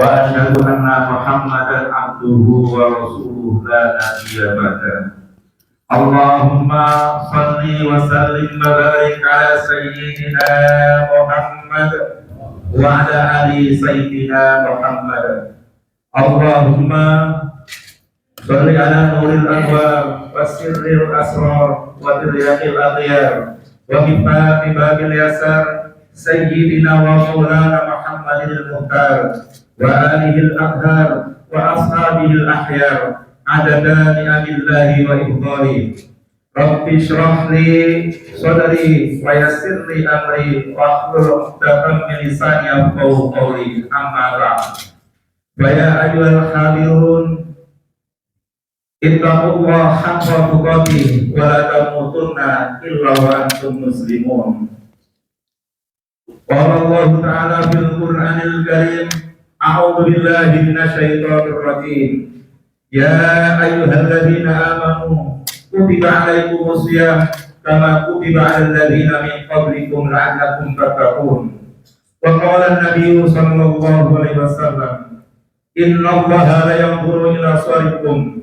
وأشهد أن محمدا عبده ورسوله لا نبي بعده. اللهم صل وسلم وبارك على سيدنا محمد وعلى آل سيدنا محمد. اللهم صل على نور الأنوار وسر الأسرار وترياق الأغيار ومفتاح باب اليسار سيدنا ومولانا محمد المختار وآله الأطهار وأصحابه الأحيار عدد نعم الله وإفضاله. رب اشرح لي صدري ويسر لي أمري واحلل عقدة من لساني يفقهوا قولي. أما بعد، فيا أيها الحاضرون ittaqullah haqqa tuqatih wa la tamutunna illa wa antum muslimun. Qala Allah Ta'ala fil Qur'anil Karim, a'udzu billahi minasyaitonir rajim. Ya ayyuhalladzina amanu kutiba 'alaikumus shiyam kama kutiba 'alal ladzina min qablikum la'allakum tattaqun. Wa qala an-nabiyyu sallallahu alaihi wasallam, innallaha la yanzuru ila suwarikum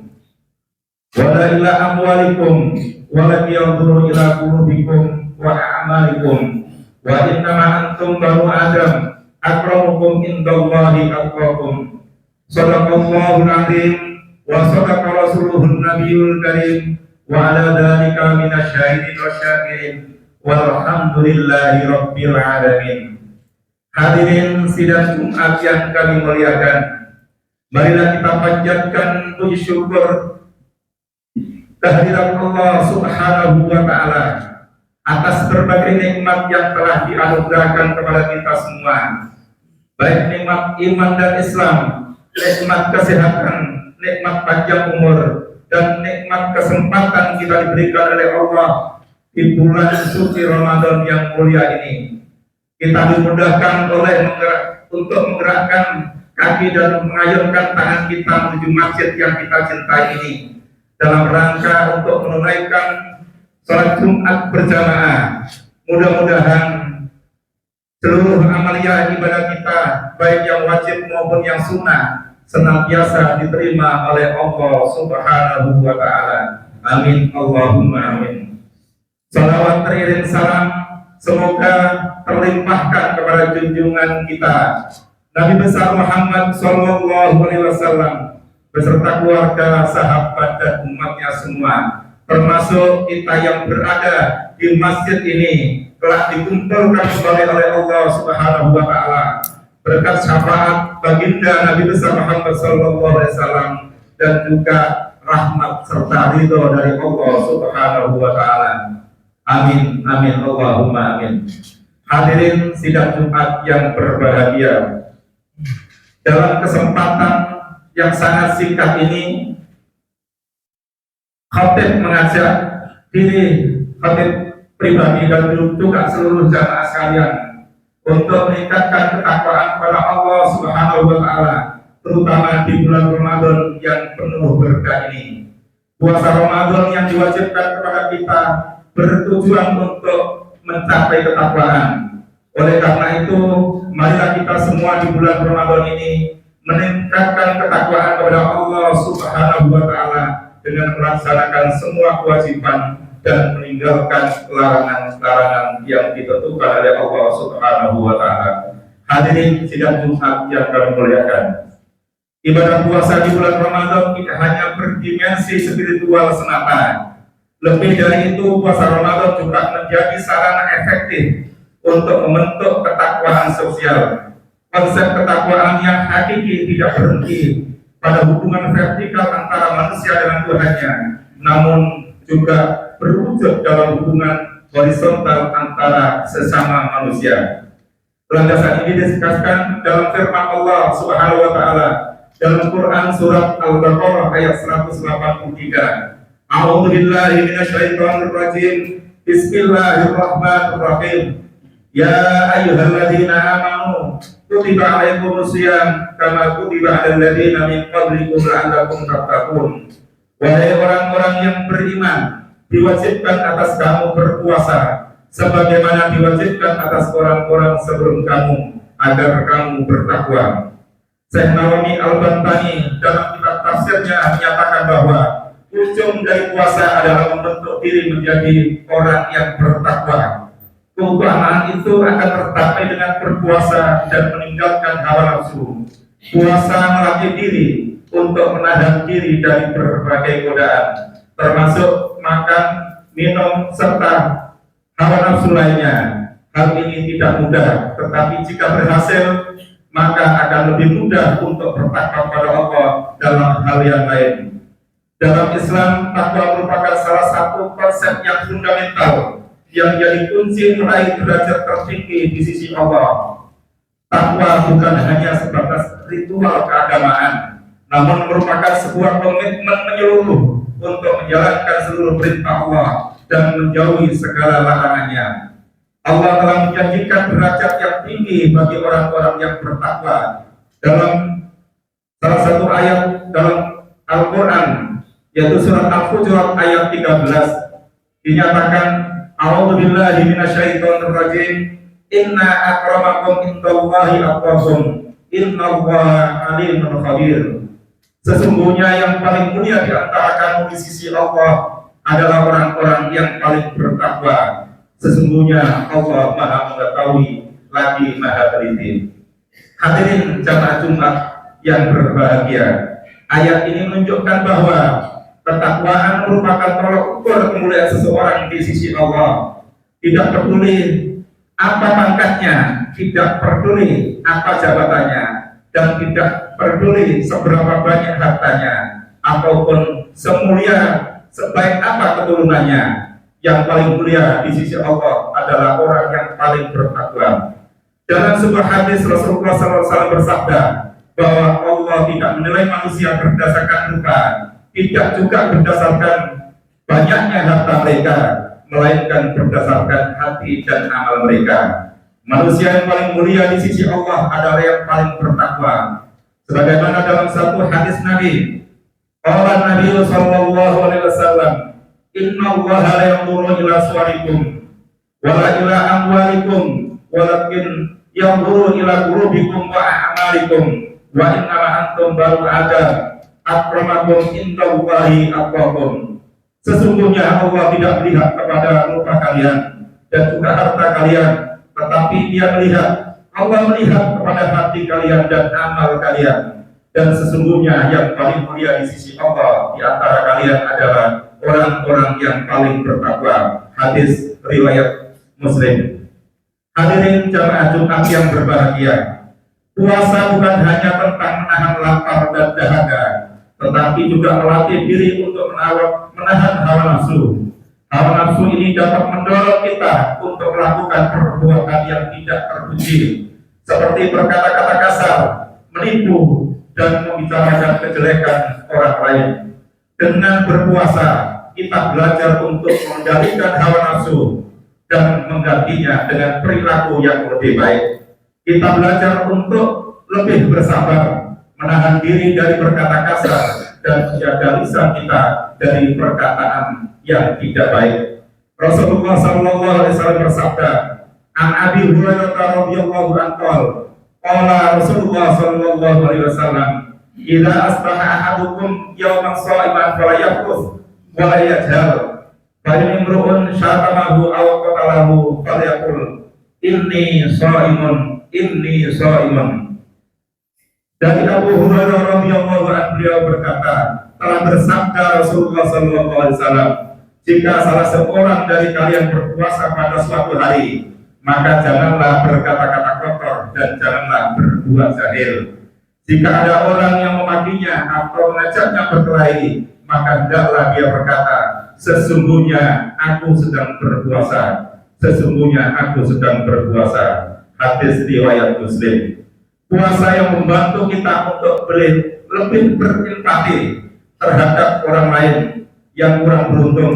wala ila amwalikum walakin yanzuru ila qulubikum wa a'malikum wa innama antum banu adam akramukum indallahi atqakum. Shadaqallahul azim wa sadaqa rasuluhun nabiyul karim wa ala dzalika minasyahidin wasyakirin walhamdulillahi rabbil alamin. Hadirin sidang Jumat yang kami muliakan, marilah kita panjatkan puji syukur kehadirat Allah Subhanahu wa Ta'ala atas berbagai nikmat yang telah dianugerahkan kepada kita semua, baik nikmat iman dan Islam, nikmat kesehatan, nikmat panjang umur, dan nikmat kesempatan kita diberikan oleh Allah di bulan suci Ramadan yang mulia ini. Kita dimudahkan untuk menggerakkan kaki dan mengayunkan tangan kita menuju masjid yang kita cintai ini dalam rangka untuk menunaikan sholat Jumat berjamaah. Mudah-mudahan seluruh amalia ibadah kita, baik yang wajib maupun yang sunnah, senantiasa diterima oleh Allah Subhanahu wa Ta'ala. Amin Allahumma amin. Salawat teriring salam semoga terlimpahkan kepada junjungan kita Nabi besar Muhammad sallallahu alaihi wasallam beserta keluarga, sahabat, dan umatnya semua, termasuk kita yang berada di masjid ini, telah dikumpulkan kembali oleh Allah Subhanahu wa Ta'ala berkat syafaat baginda Nabi besar Muhammad sallallahu alaihi wasallam dan juga rahmat serta ridho dari Allah Subhanahu wa Ta'ala. Amin amin Allahumma amin. Hadirin sidang Jumat yang berbahagia, dalam kesempatan yang sangat singkat ini, khatib mengajak diri, khatib pribadi dan juga seluruh jamaah sekalian untuk meningkatkan ketakwaan kepada Allah Subhanahu wa Ta'ala, terutama di bulan Ramadan yang penuh berkah ini. Puasa Ramadan yang diwajibkan kepada kita bertujuan untuk mencapai ketakwaan. Oleh karena itu, marilah kita semua di bulan Ramadan ini meningkatkan ketakwaan kepada Allah Subhanahu wa Ta'ala dengan melaksanakan semua kewajiban dan meninggalkan larangan-larangan yang ditentukan oleh Allah Subhanahu wa Ta'ala. Hadirin sidang Jumat yang kami muliakan, ibadah puasa di bulan Ramadan tidak hanya berdimensi spiritual semata. Lebih dari itu, puasa Ramadan juga menjadi sarana efektif untuk membentuk ketakwaan sosial. Konsep ketakwaan yang hakiki tidak berhenti pada hubungan vertikal antara manusia dengan Tuhannya, namun juga berwujud dalam hubungan horizontal antara sesama manusia. Landasan ini dijelaskan dalam firman Allah Subhanahu wa Ta'ala dalam Quran surat Al-Baqarah ayat 183. A'udzu billahi minasyaitonir rajim. Bismillahirrahmanirrahim. Ya ayyuhalladzina amanu kutiba 'alaikumus shiyam kama kutiba 'alal ladzina min qablikum la'allakum tattaqun. Wahai orang-orang yang beriman, diwajibkan atas kamu berpuasa sebagaimana diwajibkan atas orang-orang sebelum kamu agar kamu bertakwa. Syekh Nawawi Al-Bantani dalam kitab tafsirnya menyatakan bahwa ujung dari puasa adalah membentuk diri menjadi orang yang bertakwa. Keutamaan itu akan tercapai dengan berpuasa dan meninggalkan hawa nafsu. Puasa melatih diri untuk menahan diri dari berbagai godaan, termasuk makan, minum, serta hawa nafsu lainnya. Hal ini tidak mudah, tetapi jika berhasil, maka akan lebih mudah untuk bertakwa pada Allah dalam hal yang lain. Dalam Islam, takwa merupakan salah satu konsep yang fundamental yang jadi kunci meraih derajat tertinggi di sisi Allah. Takwa bukan hanya sebatas ritual keagamaan, namun merupakan sebuah komitmen menyeluruh untuk menjalankan seluruh perintah Allah dan menjauhi segala larangannya. Allah telah menjanjikan derajat yang tinggi bagi orang-orang yang bertakwa. Dalam salah satu ayat dalam Al-Quran, yaitu surat Al-Hujurat ayat 13, dinyatakan, A'udzubillahi minasyaitonirrajim, inna akramakum indallahi atqakum, innallaha alimun khabir. Sesungguhnya yang paling mulia di antara kamu di sisi Allah adalah orang-orang yang paling bertakwa. Sesungguhnya Allah Maha mengetahui lagi Maha teliti. Hadirin jamaah Jumat yang berbahagia, ayat ini menunjukkan bahwa ketakwaan merupakan tolak ukur kemuliaan seseorang di sisi Allah. Tidak peduli apa pangkatnya, tidak peduli apa jabatannya, dan tidak peduli seberapa banyak hartanya, ataupun semulia sebaik apa keturunannya. Yang paling mulia di sisi Allah adalah orang yang paling bertakwa. Dalam sebuah hadis Rasulullah SAW bersabda bahwa Allah tidak menilai manusia berdasarkan rupa, tidak juga berdasarkan banyaknya harta mereka, melainkan berdasarkan hati dan amal mereka. Manusia yang paling mulia di sisi Allah adalah yang paling bertakwa. Sebagaimana dalam satu hadis Nabi, Allah Nabi Sallallahu Alaihi Wasallam, Inna Allah la yanzuru ila suwarikum wala ila amwalikum walakin yanzuru ila qulubikum wa a'malikum wa innama antum baru ada akramakum indallahi atqakum. Sesungguhnya Allah tidak melihat kepada rupa kalian dan juga harta kalian, tetapi Dia melihat, Allah melihat kepada hati kalian dan amal kalian. Dan sesungguhnya yang paling mulia di sisi Allah di antara kalian adalah orang-orang yang paling bertakwa. Hadis riwayat Muslim. Hadirin jamaah Jumat yang berbahagia, puasa bukan hanya tentang menahan lapar dan dahaga, tetapi juga melatih diri untuk menahan hawa nafsu. Hawa nafsu ini dapat mendorong kita untuk melakukan perbuatan yang tidak terpuji, seperti berkata-kata kasar, menipu, dan membicarakan kejelekan orang lain. Dengan berpuasa, kita belajar untuk mengendalikan hawa nafsu dan menggantinya dengan perilaku yang lebih baik. Kita belajar untuk lebih bersabar, menahan diri dari berkata kasar, dan menjaga lisan kita dari perkataan yang tidak baik. Rasulullah SAW bersabda, An Abi Hurairah radhiyallahu anhu, qala Rasulullah sallallahu alaihi wasallam, "Idza asbaha ahadukum yawman sha'iman fala yaqus wa la yajhal, fa in imru'un syatamahu aw qatalahu falyaqul inni sha'imun, inni sha'imun." Dari Abu Hurairah radhiyallahu anhu, beliau berkata, telah bersabda Rasulullah sallallahu alaihi wasallam, jika salah seorang dari kalian berpuasa pada suatu hari, maka janganlah berkata-kata kotor dan janganlah berbuat jahil. Jika ada orang yang memakinya atau mengajaknya berkelahi, maka hendaklah dia berkata, sesungguhnya aku sedang berpuasa, sesungguhnya aku sedang berpuasa. Hadis riwayat Muslim. Puasa yang membantu kita untuk lebih berempati terhadap orang lain yang kurang beruntung.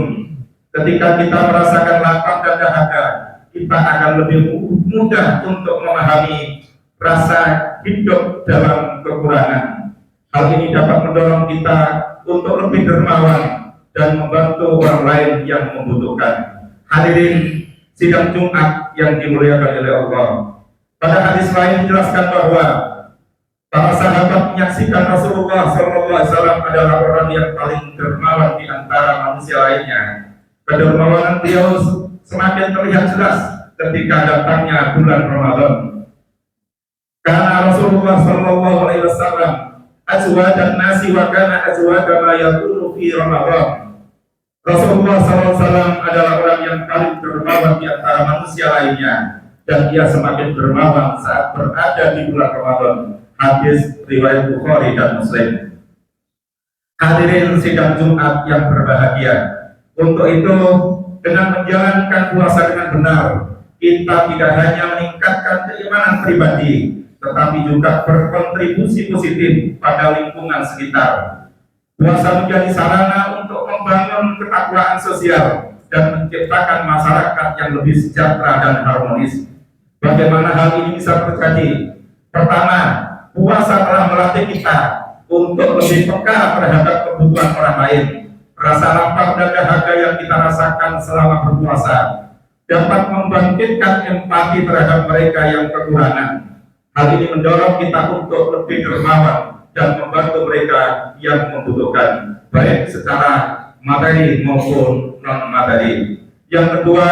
Ketika kita merasakan lapar dan dahaga, kita akan lebih mudah untuk memahami rasa hidup dalam kekurangan. Hal ini dapat mendorong kita untuk lebih dermawan dan membantu orang lain yang membutuhkan. Hadirin sidang Jumat yang dimuliakan oleh Allah, pada hadis lain dijelaskan bahwa Para sahabat menyaksikan Rasulullah SAW adalah orang yang paling dermawan di antara manusia lainnya. Kedermawanan beliau semakin terlihat jelas ketika datangnya bulan Ramadan. Karena Rasulullah SAW azwajan nasi wa kana azwaja ma yakunu fi Ramadan. Rasulullah SAW adalah orang yang paling dermawan di antara manusia lainnya, dan ia semakin dermawan saat berada di bulan Ramadan. Hadis riwayat Bukhari dan Muslim. Hadirin sidang Jumat yang berbahagia, untuk itu dengan menjalankan puasa dengan benar, kita tidak hanya meningkatkan keimanan pribadi, tetapi juga berkontribusi positif pada lingkungan sekitar. Puasa menjadi sarana untuk membangun ketakwaan sosial dan menciptakan masyarakat yang lebih sejahtera dan harmonis. Bagaimana hal ini bisa terjadi? Pertama, puasa telah melatih kita untuk lebih peka terhadap kebutuhan orang lain. Rasa lapar dan dahaga yang kita rasakan selama berpuasa dapat membangkitkan empati terhadap mereka yang kekurangan. Hal ini mendorong kita untuk lebih dermawan dan membantu mereka yang membutuhkan, baik secara materi maupun non-materi. Yang kedua,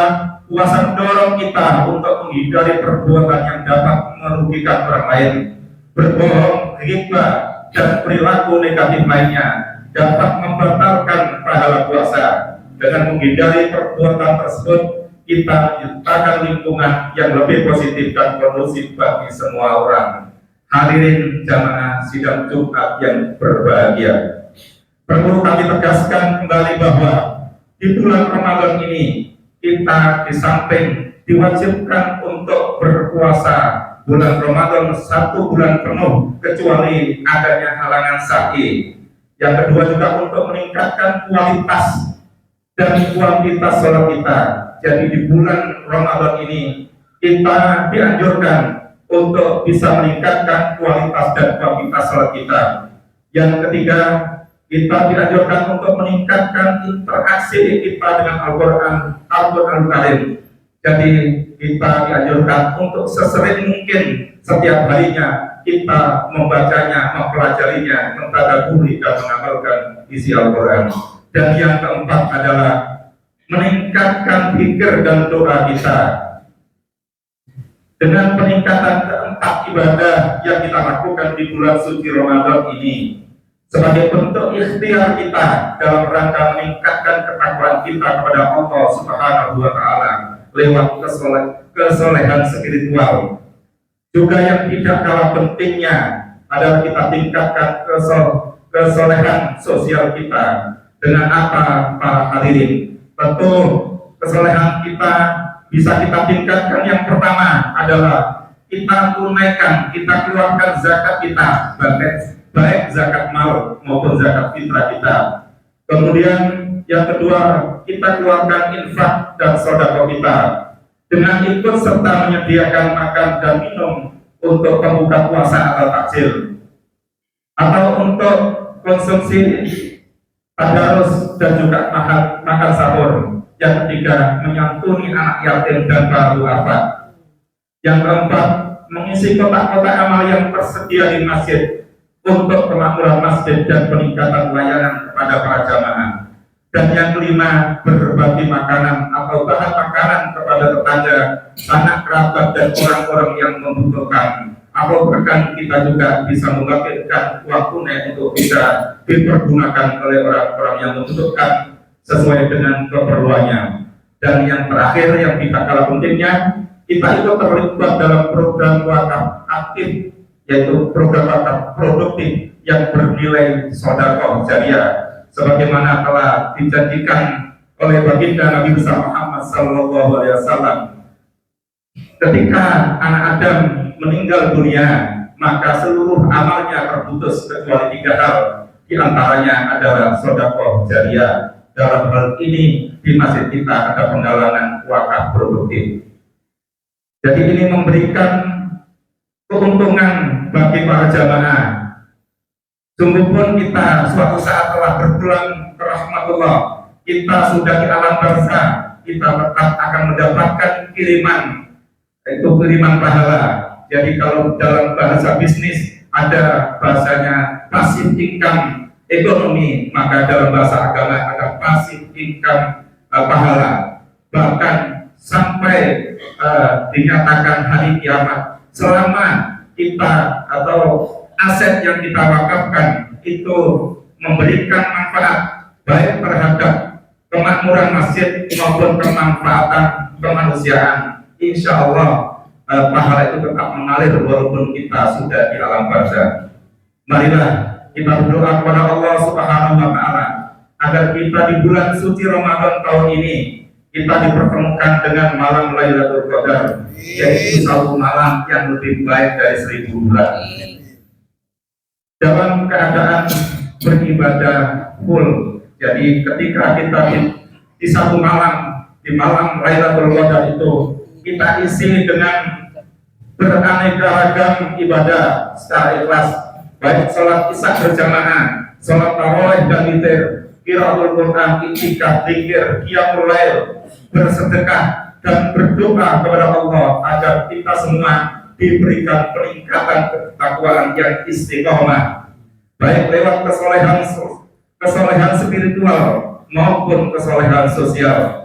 puasa mendorong kita untuk menghindari perbuatan yang dapat merugikan orang lain. Berbohong, ghibah, dan perilaku negatif lainnya dapat membatalkan pahala puasa. Dengan menghindari perbuatan tersebut, kita menciptakan lingkungan yang lebih positif dan kondusif bagi semua orang. Hadirin jamaah sidang Jumat yang berbahagia, perlu kami tegaskan kembali bahwa di bulan Ramadan ini kita di samping diwajibkan untuk berpuasa bulan Ramadan 1 bulan penuh kecuali adanya halangan syar'i. Yang kedua juga untuk meningkatkan kualitas dan kuantitas sholat kita. Jadi di bulan Ramadan ini kita dianjurkan untuk bisa meningkatkan kualitas dan kuantitas sholat kita. Yang ketiga, kita dianjurkan untuk meningkatkan interaksi kita dengan Al-Quran Karim. Jadi kita dianjurkan untuk sesering mungkin setiap harinya kita membacanya, mempelajarinya, mentadaburi dan mengamalkan isi Al-Quran. Dan yang keempat adalah meningkatkan pikir dan doa kita. Dengan peningkatan keempat ibadah yang kita lakukan di bulan suci Ramadan ini, sebagai bentuk ikhtiar kita dalam rangka meningkatkan ketakwaan kita kepada Allah Subhanahu wa Ta'ala lewat kesolehan spiritual. Juga yang tidak kalah pentingnya adalah kita tingkatkan kesolehan sosial kita. Dengan apa, para hadirin? Tentu kesolehan kita bisa kita tingkatkan. Yang pertama adalah kita tunaikan, kita keluarkan zakat kita, baik zakat mal maupun zakat fitrah kita. Kemudian yang kedua, kita keluarkan infak dan sedekah kita dengan ikut serta menyediakan makan dan minum untuk pembuka puasa atau takjil, atau untuk konsumsi tadarus dan juga makan sahur. Yang ketiga, menyantuni anak yatim dan baru wafat. Yang keempat, mengisi kotak-kotak amal yang tersedia di masjid untuk kemakmuran masjid dan peningkatan layanan kepada para jamaah. Dan yang kelima, berbagi makanan atau bahan makanan kepada tetangga, anak kerabat dan orang-orang yang membutuhkan. Atau bahkan kita juga bisa memberikan uang tunai untuk bisa dipergunakan oleh orang-orang yang membutuhkan sesuai dengan keperluannya. Dan yang terakhir yang tidak kalah pentingnya, kita ikut terlibat dalam program wakaf aktif, yaitu program wakaf produktif yang bernilai sedekah jariah, sebagaimana telah dijanjikan oleh baginda Nabi besar Muhammad SAW. Ketika anak Adam meninggal dunia, maka seluruh amalnya terputus kecuali 3 hal. Di antaranya adalah sedekah jariah. Dalam hal ini di masjid kita ada penggalangan wakaf produktif. Jadi ini memberikan keuntungan bagi para jamaah. Sungguh pun kita suatu saat telah berpulang ke rahmatullah, kita sudah di alam barzah, kita tetap akan mendapatkan kiriman, yaitu kiriman pahala. Jadi kalau dalam bahasa bisnis ada bahasanya passive income ekonomi, maka dalam bahasa agama ada passive income pahala. Bahkan sampai dinyatakan hari kiamat, selama kita atau aset yang kita wakafkan itu memberikan manfaat baik terhadap kemakmuran masjid maupun kemanfaatan kemanusiaan, insya Allah pahala itu tetap mengalir walaupun kita sudah di alam barzah. Marilah kita berdoa kepada Allah Subhanahu wa Ta'ala agar kita di bulan suci Ramadan tahun ini kita dipertemukan dengan malam Lailatul Qadar, yaitu satu malam yang lebih baik dari 1000 bulan. Dalam keadaan beribadah full, jadi ketika kita di satu malam, di malam Lailatul Qadar itu kita isi dengan beraneka ragam ibadah secara ikhlas, baik sholat isya berjamaah, sholat tarawih dan witir, qiraatul Quran, i'tikaf, zikir, qiyamul lail, bersedekah dan berdoa kepada Allah agar kita semua diberikan peningkatan ketakwaan yang istiqomah, baik lewat kesolehan spiritual maupun kesolehan sosial.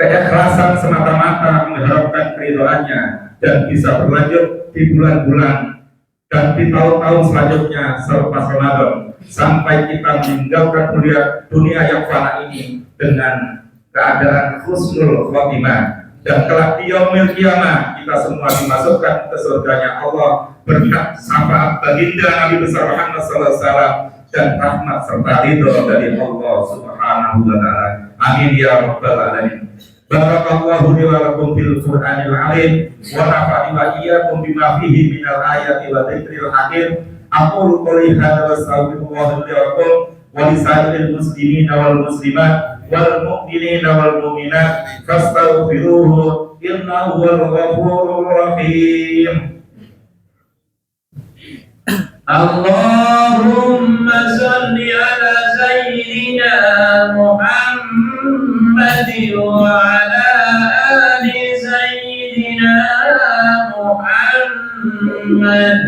Keikhlasan semata-mata mengharapkan keridhaannya dan bisa berlanjut di bulan-bulan dan di tahun-tahun selanjutnya selepas Ramadan sampai kita meninggalkan dunia yang fana ini dengan keadaan husnul khotimah, dan kelak di yaumil qiyamah kita semua dimasukkan ke surganya Allah berkat syafaat baginda Nabi besar Muhammad sallallahu alaihi wasallam dan rahmat serta ridho dari Allah Subhanahu wa Ta'ala. Amin ya rabbal alamin. Barakallahu li wa lakum fil Qur'anil azim wa nafa'ani wa iyyakum bima fihi minal ayati wa dzikril hakim. Aqulu qouli hadza wa astaghfirullah li wa lakum wa li sa'iril muslimina wal muslimat wal mu'minina wal mu'minat fastaghfiruhu innahu huwal ghafurur rahim. Allahumma salli ala sayyidina Muhammad wa ala ali sayyidina Muhammad.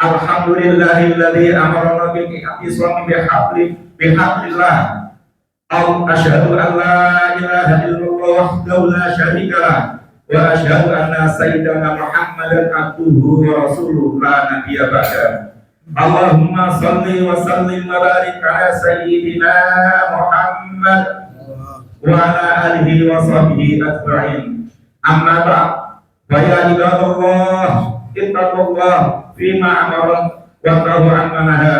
Alhamdulillahilladzi amarna bil ihtisami bihablillah. Asyhadu an la ilaha illallah wahdahu la syarika lah wa asyhadu anna sayyidana Muhammadan abduhu wa rasuluhu la nabiyya ba'da. Allahumma shalli wa sallim wa barik ala sayyidina Muhammad wa ala alihi wa sahbihi ajma'in. Amma ba'd. Wa ya ibadallah ittaqullah fima amara wa nahu amma naha.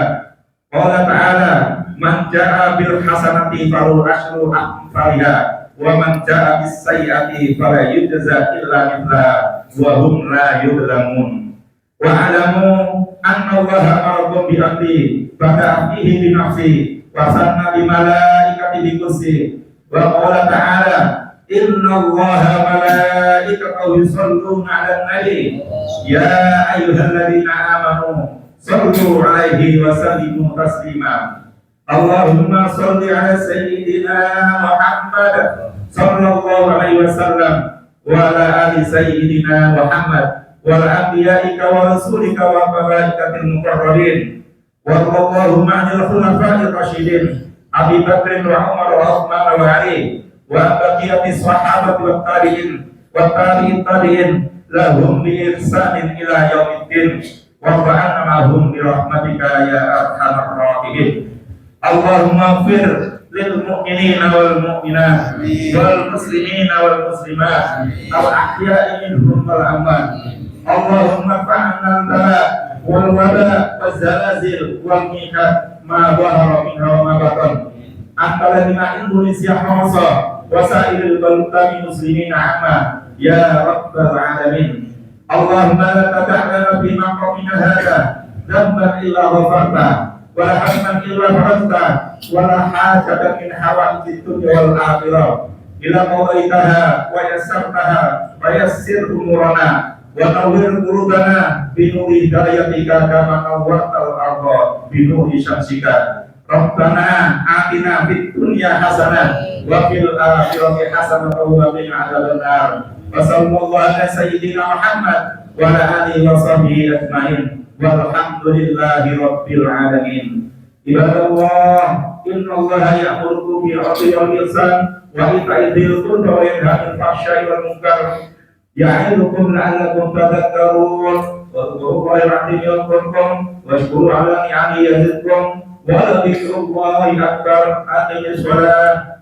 Qala ta'ala man jaa bil hasanati falahu asyru amsalha wa man jaa bis sayyiati fala yujza illa mithlaha wa hum la yuzlamun. Wa alamu anna Allaha amarakum bi amri bada fihi bi nafsi wa sanna bi malaikati bi kursi wa qala ta'ala inna Allaha malaikatahu yusholluna 'alan nabi ya ayyuhalladzina amanu sallu 'alaihi wa sallimu taslima. Allahumma salli ala sayyidina Muhammad sallallahu alaihi wasallam wa ala ali sayyidina Muhammad wa ala anbiya'ika wa rasulika wa malaikatil muqarrabin wa Allahumma 'anil khulafa'ir rasyidin Abi Bakr wa Umar wa Uthman wa Ali wa baqiyati sahabati wa tabi'in lahum bi ihsanin ila yaumiddin wa ba'ana ma'hum bi rahmatika ya arhamar rahimin. Allahumma fir lil mu'minina wal mu'minat wal muslimina wal muslimat al ahya'i minhum wal amwat. Allahumma fa'alna al-bala wal wala wal zalazil wal mikat ma dhahara minha wa ma batan antara lima Indonesia khassa wa sa'iril balutami muslimina amma ya rabbal alamin. Allahumma la tada'lana fi maqamina hadha dhanban illa ghafarta wa hamman illa farajta wa la hajatan min hawaijid dunya wal akhirah ila qadaitaha wa yassartaha wa yassir umurana wa nawwir qulubana bi nuri hidayatika kama nawwartal arda bi nuri syamsika Rabbana atina fid dunya hasanah wa fil akhirati hasanah wa qina adzabannar. Wa sallallahu ala sayyidina Muhammad wa ala alihi wa sahbihi ajmain. Walhamdulillahi rabbil alamin. Ibadallah, innallaha ya'muru bil 'adli wal ihsan wa ita'i dzil qurba wa yanha 'anil fahsya'i wal munkar. Ya'idukum la'allakum tadhakkarun. Wa dhkurullaha yadhkurkum washkuru 'ala ni'amihi yazidkum wa la dzikrullahi akbar. Aqimis shalah.